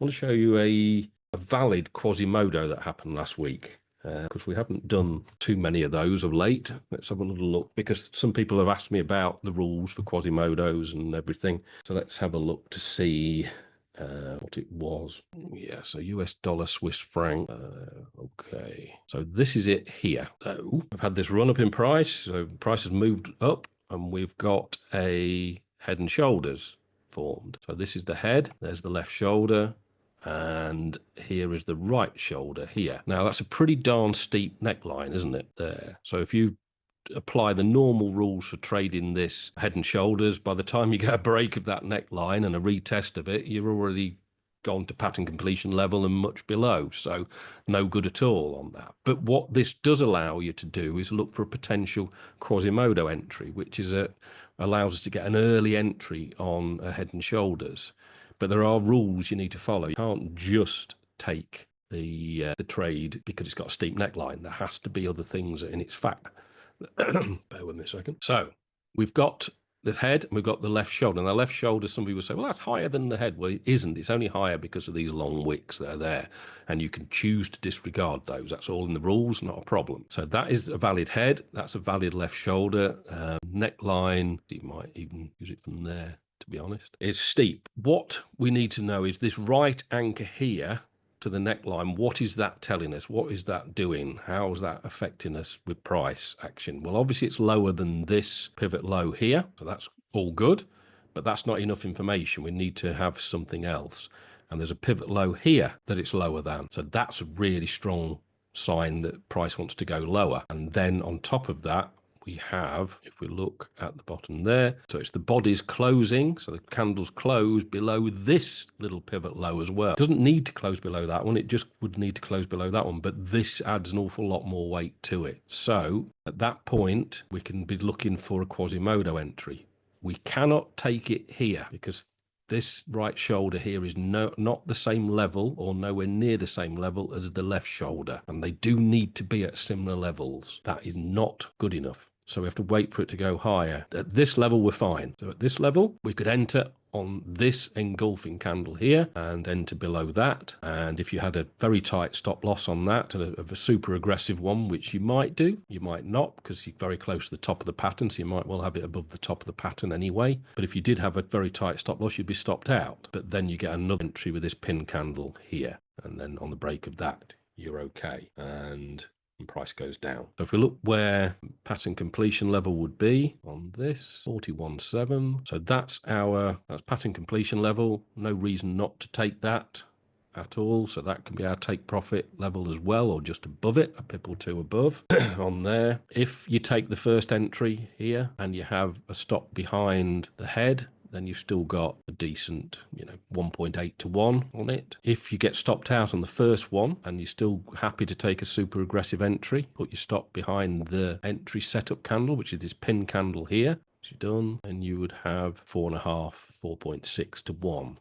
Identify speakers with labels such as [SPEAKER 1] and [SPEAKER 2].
[SPEAKER 1] want to show you a valid Quasimodo that happened last week, because we haven't done too many of those of late. Let's have a little look, because some people have asked me about the rules for Quasimodos and everything. So let's have a look to see what it was. Yeah, so US dollar, Swiss franc. Okay, so this is it here. So I've had this run up in price. So price has moved up, and we've got a head and shoulders formed. So this is the head, there's the left shoulder, and here is the right shoulder here. Now that's a pretty darn steep neckline, isn't it, there? So if you apply the normal rules for trading this head and shoulders, by the time you get a break of that neckline and a retest of it, you're already gone to pattern completion level and much below. So no good at all on that. But what this does allow you to do is look for a potential Quasimodo entry, which is allows us to get an early entry on a head and shoulders. But there are rules you need to follow. You can't just take the trade because it's got a steep neckline. There has to be other things in its fact. Bear with me a second. So we've got the head and we've got the left shoulder. And the left shoulder, some people say, well, that's higher than the head. Well, it isn't. It's only higher because of these long wicks that are there. And you can choose to disregard those. That's all in the rules, not a problem. So that is a valid head. That's a valid left shoulder. Neckline, you might even use it from there, to be honest. It's steep. What we need to know is this right anchor here to the neckline, what is that telling us? What is that doing? How is that affecting us with price action? Well, obviously it's lower than this pivot low here, so that's all good, but that's not enough information. We need to have something else. And there's a pivot low here that it's lower than. So that's a really strong sign that price wants to go lower. And then on top of that, we have, if we look at the bottom there, so it's the body's closing, so the candles close below this little pivot low as well. It doesn't need to close below that one, it just would need to close below that one, but this adds an awful lot more weight to it. So at that point, we can be looking for a Quasimodo entry. We cannot take it here because this right shoulder here is not the same level or nowhere near the same level as the left shoulder. And they do need to be at similar levels. That is not good enough. So we have to wait for it to go higher. At this level, we're fine. So at this level, we could enter on this engulfing candle here and enter below that. And if you had a very tight stop loss on that, and a super aggressive one, which you might do, you might not, because you're very close to the top of the pattern, so you might well have it above the top of the pattern anyway. But if you did have a very tight stop loss, you'd be stopped out. But then you get another entry with this pin candle here. And then on the break of that, you're okay. And price goes down. So if we look where pattern completion level would be on this 41.7, so that's pattern completion level. No reason not to take that at all. So that can be our take profit level as well, or just above it, a pip or two above on there. If you take the first entry here and you have a stop behind the head, then you've still got a decent, 1.8 to 1 on it. If you get stopped out on the first one and you're still happy to take a super aggressive entry, put your stop behind the entry setup candle, which is this pin candle here, which you're done, and you would have 4.5, 4.6 to 1.